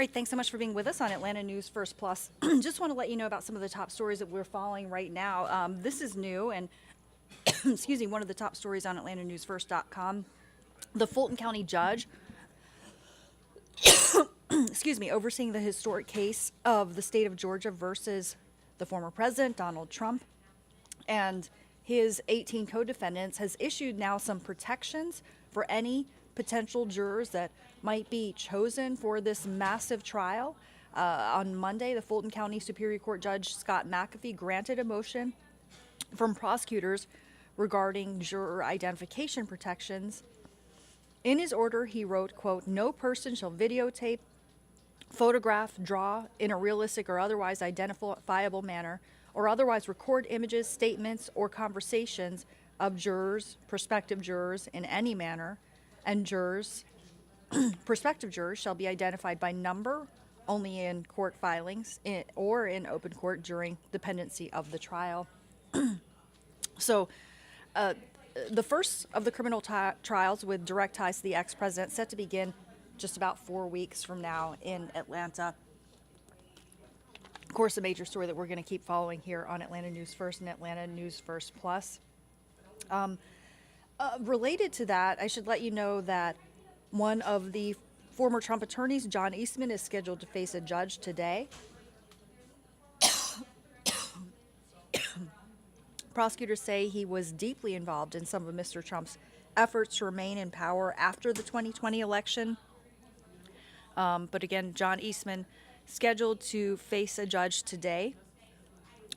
right, thanks so much for being with us on Atlanta News First Plus. Just want to let you know about some of the top stories that we're following right now. This is new, and excuse me, one of the top stories on AtlantaNewsFirst.com. The Fulton County judge, excuse me, overseeing the historic case of the state of Georgia versus the former president, Donald Trump, and his 18 co-defendants, has issued now some protections for any potential jurors that might be chosen for this massive trial. On Monday, the Fulton County Superior Court Judge Scott McAfee granted a motion from prosecutors regarding juror identification protections. In his order, he wrote, quote, "No person shall videotape, photograph, draw in a realistic or otherwise identifiable manner, or otherwise record images, statements, or conversations of jurors, prospective jurors in any manner, and jurors, prospective jurors shall be identified by number only in court filings or in open court during the pendency of the trial." So, the first of the criminal trials with direct ties to the ex-president set to begin just about 4 weeks from now in Atlanta. Of course, a major story that we're going to keep following here on Atlanta News First and Atlanta News First Plus. Related to that, I should let you know that one of the former Trump attorneys, John Eastman, is scheduled to face a judge today. Prosecutors say he was deeply involved in some of Mr. Trump's efforts to remain in power after the 2020 election. But again, John Eastman scheduled to face a judge today,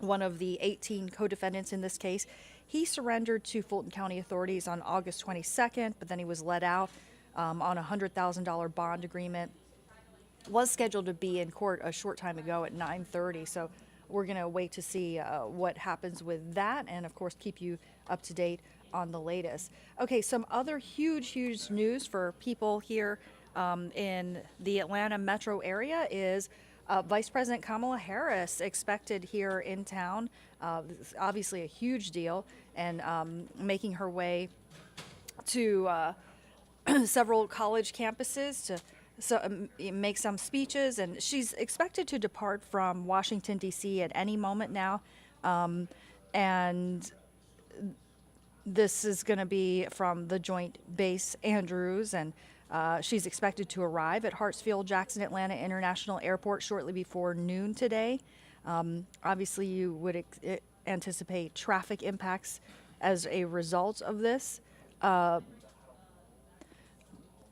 one of the 18 co-defendants in this case. He surrendered to Fulton County authorities on August 22nd, but then he was let out on a $100,000 bond agreement. Was scheduled to be in court a short time ago at 9:30, so we're going to wait to see what happens with that, and of course keep you up to date on the latest. Okay, some other huge news for people here in the Atlanta metro area is Vice President Kamala Harris expected here in town. Obviously a huge deal, and making her way to several college campuses to make some speeches, and she's expected to depart from Washington, D.C. at any moment now. And this is going to be from the Joint Base Andrews, and she's expected to arrive at Hartsfield-Jackson Atlanta International Airport shortly before noon today. Obviously, you would anticipate traffic impacts as a result of this.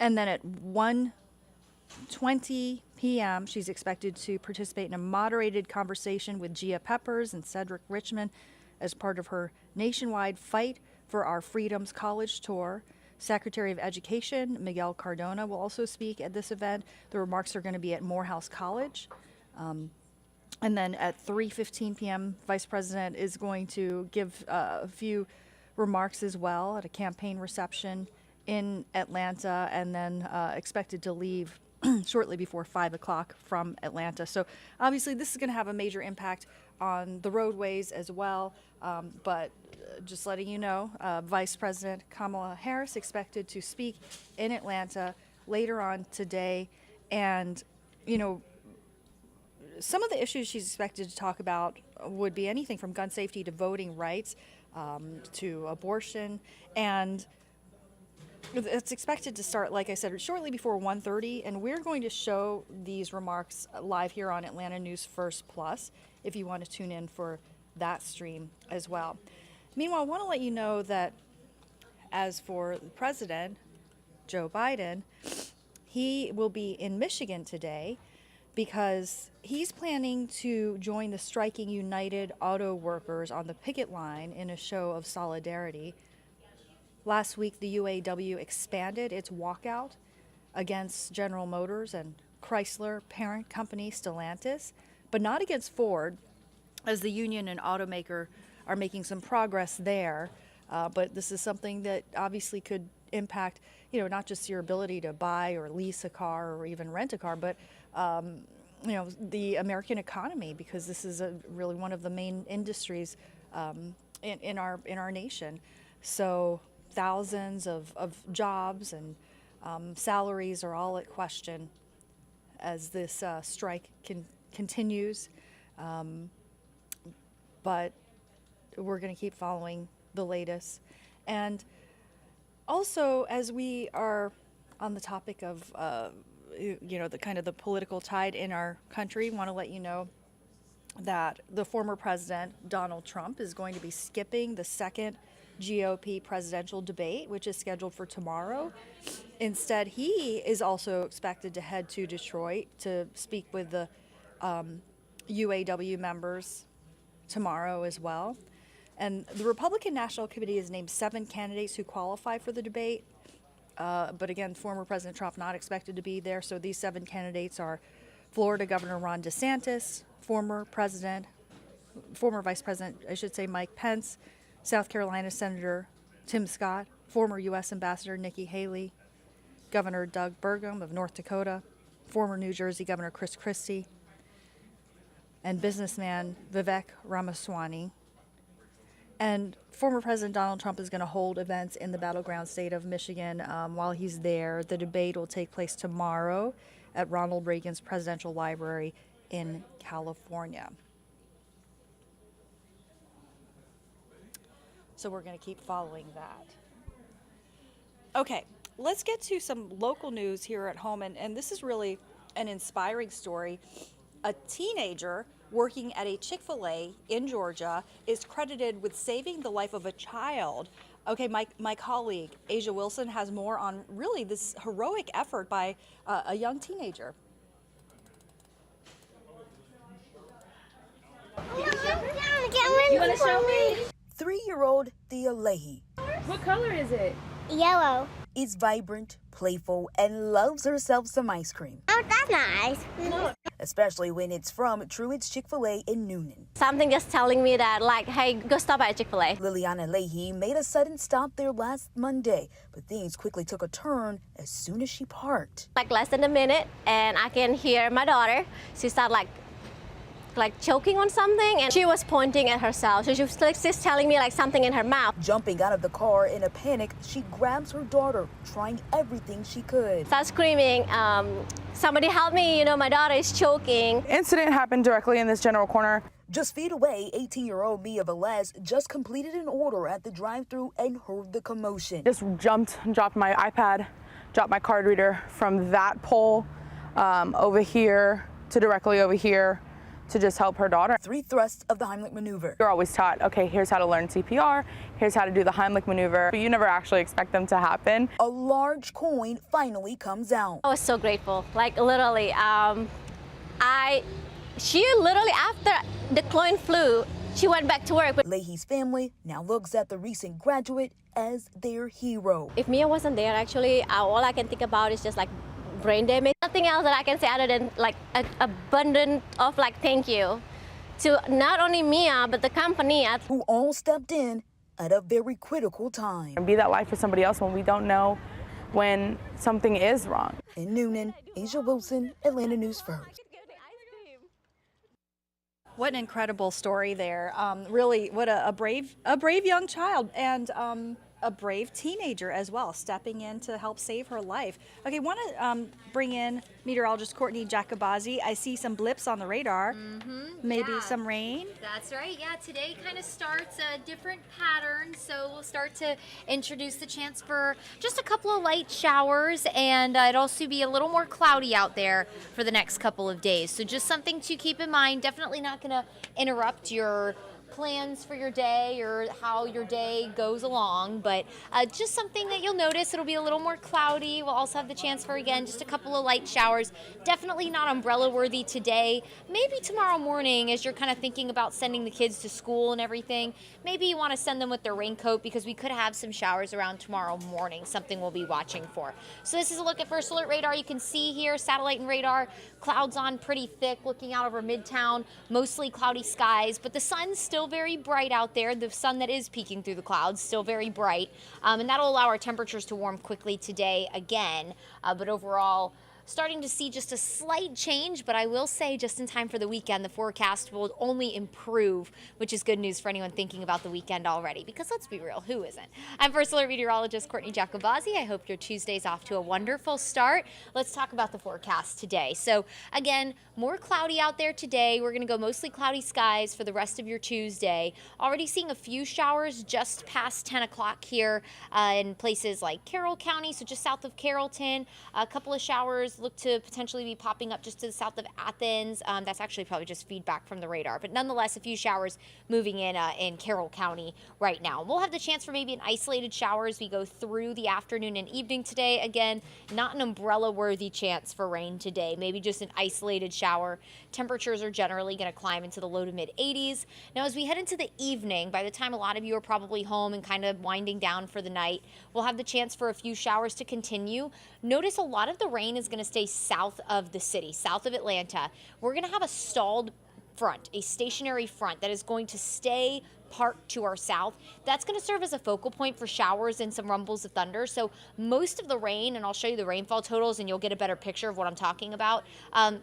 And then at 1:20 p.m., she's expected to participate in a moderated conversation with Gia Peppers and Cedric Richmond as part of her nationwide Fight for Our Freedoms College tour. Secretary of Education Miguel Cardona will also speak at this event. The remarks are going to be at Morehouse College. And then at 3:15 p.m., Vice President is going to give a few remarks as well at a campaign reception in Atlanta, and then expected to leave shortly before 5 o'clock from Atlanta. So obviously this is going to have a major impact on the roadways as well. But just letting you know, Vice President Kamala Harris expected to speak in Atlanta later on today. And, you know, some of the issues she's expected to talk about would be anything from gun safety to voting rights to abortion. And it's expected to start, like I said, shortly before 1:30, and we're going to show these remarks live here on Atlanta News First Plus if you want to tune in for that stream as well. Meanwhile, I want to let you know that as for the President, Joe Biden, he will be in Michigan today because he's planning to join the striking United Auto Workers on the picket line in a show of solidarity. Last week, the UAW expanded its walkout against General Motors and Chrysler parent company Stellantis, but not against Ford, as the union and automaker are making some progress there. But this is something that obviously could impact, you know, not just your ability to buy or lease a car or even rent a car, but you know, the American economy, because this is really one of the main industries in our nation. So thousands of jobs and salaries are all at question as this strike continues. But we're going to keep following the latest. And also, as we are on the topic of, the kind of the political tide in our country, want to let you know that the former president, Donald Trump, is going to be skipping the second GOP presidential debate, which is scheduled for tomorrow. Instead, he is also expected to head to Detroit to speak with the UAW members tomorrow as well. And the Republican National Committee has named 7 candidates who qualify for the debate. But again, former President Trump not expected to be there. So these 7 candidates are Florida Governor Ron DeSantis, former Vice President, I should say, Mike Pence, South Carolina Senator Tim Scott, former U.S. Ambassador Nikki Haley, Governor Doug Burgum of North Dakota, former New Jersey Governor Chris Christie, and businessman Vivek Ramaswamy. And former President Donald Trump is going to hold events in the battleground state of Michigan while he's there. The debate will take place tomorrow at Ronald Reagan's Presidential Library in California. So we're going to keep following that. Okay, let's get to some local news here at home. And this is really an inspiring story. A teenager working at a Chick-fil-A in Georgia is credited with saving the life of a child. Okay, my colleague, Asia Wilson, has more on really this heroic effort by a young teenager. You want to show me? 3-year-old Thea Leahy What color is it? Yellow. is vibrant, playful, and loves herself some ice cream, Oh, that's nice. especially when it's from Truett's Chick-fil-A in Noonan. Something just telling me that, like, hey, go stop at Chick-fil-A. Liliana Leahy made a sudden stop there last Monday, but things quickly took a turn as soon as she parked. Like less than a minute, and I can hear my daughter. She started like choking on something, and she was pointing at herself. So she was like just telling me like something in her mouth. Jumping out of the car in a panic, she grabs her daughter, trying everything she could. Start screaming, somebody help me, you know, my daughter is choking. Incident happened directly in this general corner. Just feet away, 18-year-old Mia Velez just completed an order at the drive-thru and heard the commotion. Just jumped, dropped my iPad, dropped my card reader from that pole over here to directly over here to just help her daughter. 3 thrusts of the Heimlich maneuver. You're always taught, okay, here's how to learn CPR, here's how to do the Heimlich maneuver, but you never actually expect them to happen. A large coin finally comes out. I was so grateful, like literally. She literally, after the coin flew, she went back to work. Leahy's family now looks at the recent graduate as their hero. If Mia wasn't there, actually, all I can think about is just like brain damage. Nothing else that I can say other than like an abundance of like thank you to not only Mia, but the company. Who all stepped in at a very critical time. And be that light for somebody else when we don't know when something is wrong. In Noonan, Asia Wilson, Atlanta News First. What an incredible story there. Really, what a brave young child, and a brave teenager as well, stepping in to help save her life. Okay, want to bring in meteorologist Courtney Jacobazzi. I see some blips on the radar. Maybe some rain. That's right. Yeah, today kind of starts a different pattern, so we'll start to introduce the chance for just a couple of light showers, and it'll also be a little more cloudy out there for the next couple of days. So just something to keep in mind. Definitely not going to interrupt your plans for your day or how your day goes along, but just something that you'll notice. It'll be a little more cloudy. We'll also have the chance for, again, just a couple of light showers. Definitely not umbrella worthy today. Maybe tomorrow morning, as you're kind of thinking about sending the kids to school and everything, maybe you want to send them with their raincoat, because we could have some showers around tomorrow morning, something we'll be watching for. So this is a look at First Alert Radar. You can see here, satellite and radar, clouds on pretty thick, looking out over Midtown, mostly cloudy skies, but the sun's still very bright out there. The sun that is peeking through the clouds, still very bright, and that'll allow our temperatures to warm quickly today again, but overall, starting to see just a slight change, but I will say just in time for the weekend, the forecast will only improve, which is good news for anyone thinking about the weekend already, because let's be real, who isn't? I'm First Alert meteorologist Courtney Jacobazzi. I hope your Tuesday's off to a wonderful start. Let's talk about the forecast today. So again, more cloudy out there today. We're going to go mostly cloudy skies for the rest of your Tuesday. Already seeing a few showers just past 10 o'clock here in places like Carroll County, so just south of Carrollton. A couple of showers look to potentially be popping up just to the south of Athens. That's actually probably just feedback from the radar, but nonetheless, a few showers moving in Carroll County right now. We'll have the chance for maybe an isolated shower as we go through the afternoon and evening today. Again, not an umbrella-worthy chance for rain today, maybe just an isolated shower. Temperatures are generally going to climb into the low to mid 80s. Now, as we head into the evening, by the time a lot of you are probably home and kind of winding down for the night, we'll have the chance for a few showers to continue. Notice a lot of the rain is going to stay south of the city, south of Atlanta. We're going to have a stalled front, a stationary front that is going to stay parked to our south. That's going to serve as a focal point for showers and some rumbles of thunder. So most of the rain, and I'll show you the rainfall totals and you'll get a better picture of what I'm talking about.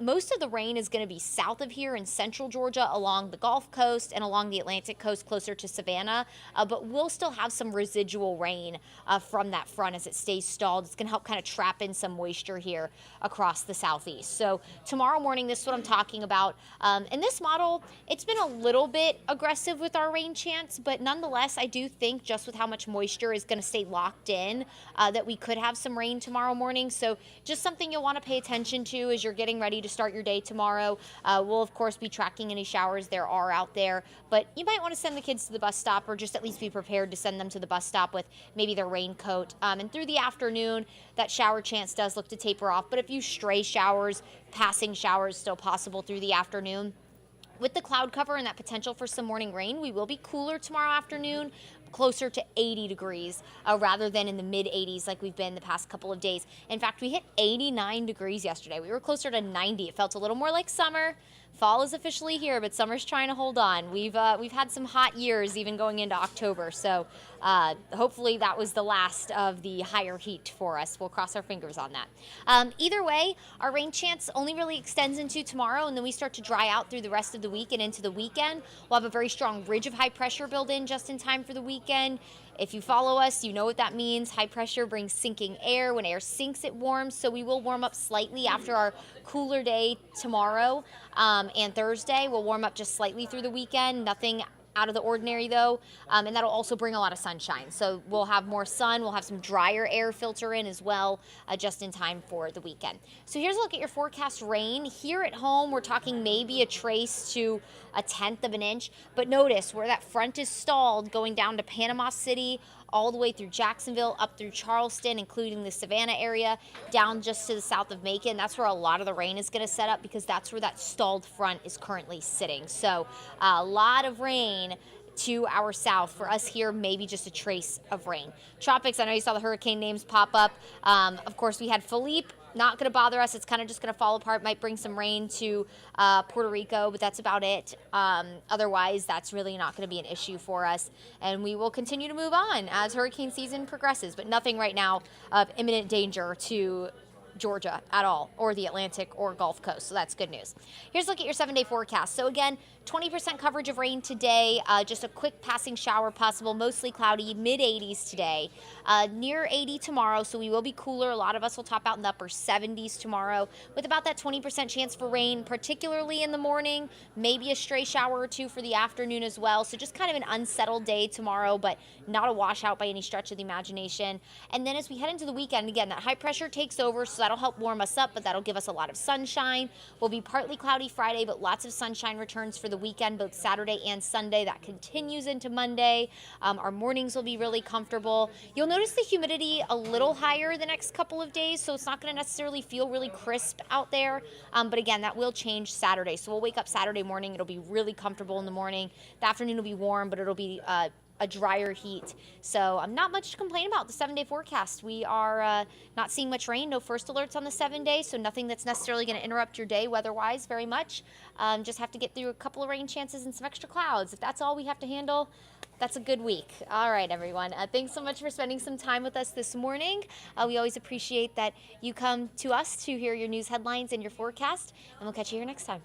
Most of the rain is going to be south of here in central Georgia along the Gulf Coast and along the Atlantic coast closer to Savannah. But we'll still have some residual rain from that front as it stays stalled. It's going to help kind of trap in some moisture here across the southeast. So tomorrow morning, this is what I'm talking about. In this model, it's been a little bit aggressive with our rain chance, but nonetheless, I do think just with how much moisture is going to stay locked in that we could have some rain tomorrow morning. So just something you'll want to pay attention to as you're getting ready to start your day tomorrow. We'll, of course, be tracking any showers there are out there, but you might want to send the kids to the bus stop or just at least be prepared to send them to the bus stop with maybe their raincoat. And through the afternoon, that shower chance does look to taper off, but a few stray showers, passing showers still possible through the afternoon. With the cloud cover and that potential for some morning rain, we will be cooler tomorrow afternoon, closer to 80 degrees rather than in the mid 80s like we've been the past couple of days. In fact, we hit 89 degrees yesterday. We were closer to 90. It felt a little more like summer. Fall is officially here, but summer's trying to hold on. We've had some hot years even going into October, so hopefully that was the last of the higher heat for us. We'll cross our fingers on that. Either way, our rain chance only really extends into tomorrow, and then we start to dry out through the rest of the week and into the weekend. We'll have a very strong ridge of high pressure built in just in time for the weekend. If you follow us, you know what that means. High pressure brings sinking air. When air sinks, it warms. So we will warm up slightly after our cooler day tomorrow and Thursday. We'll warm up just slightly through the weekend. Nothing out of the ordinary though, and that'll also bring a lot of sunshine. So we'll have more sun, we'll have some drier air filter in as well, just in time for the weekend. So here's a look at your forecast rain. Here at home, we're talking maybe a trace to a 1/10 of an inch, but notice where that front is stalled going down to Panama City, all the way through Jacksonville, up through Charleston, including the Savannah area, down just to the south of Macon. That's where a lot of the rain is going to set up because that's where that stalled front is currently sitting. So a lot of rain to our south. For us here, maybe just a trace of rain. Tropics, I know you saw the hurricane names pop up. Of course, we had Philippe. Not going to bother us. It's kind of just going to fall apart. Might bring some rain to Puerto Rico, but that's about it. Otherwise, that's really not going to be an issue for us. And we will continue to move on as hurricane season progresses, but nothing right now of imminent danger to Georgia at all, or the Atlantic or Gulf Coast. So that's good news. Here's a look at your 7-day forecast. So again, 20% coverage of rain today, just a quick passing shower possible, mostly cloudy, mid 80s today, near 80 tomorrow, so we will be cooler. A lot of us will top out in the upper 70s tomorrow with about that 20% chance for rain, particularly in the morning, maybe a stray shower or two for the afternoon as well. So just kind of an unsettled day tomorrow, but not a washout by any stretch of the imagination. And then as we head into the weekend, again, that high pressure takes over, so that'll help warm us up, but that'll give us a lot of sunshine. We'll be partly cloudy Friday, but lots of sunshine returns for the weekend, both Saturday and Sunday. That continues into Monday. Our mornings will be really comfortable. You'll notice the humidity a little higher the next couple of days, so it's not going to necessarily feel really crisp out there. But again, that will change Saturday. So we'll wake up Saturday morning. It'll be really comfortable in the morning. The afternoon will be warm, but it'll be a drier heat. So not much to complain about the 7-day forecast. We are not seeing much rain, no first alerts on the 7 days, so nothing that's necessarily going to interrupt your day weather-wise very much. Just have to get through a couple of rain chances and some extra clouds. If that's all we have to handle, that's a good week. All right, everyone. Thanks so much for spending some time with us this morning. We always appreciate that you come to us to hear your news headlines and your forecast, and we'll catch you here next time.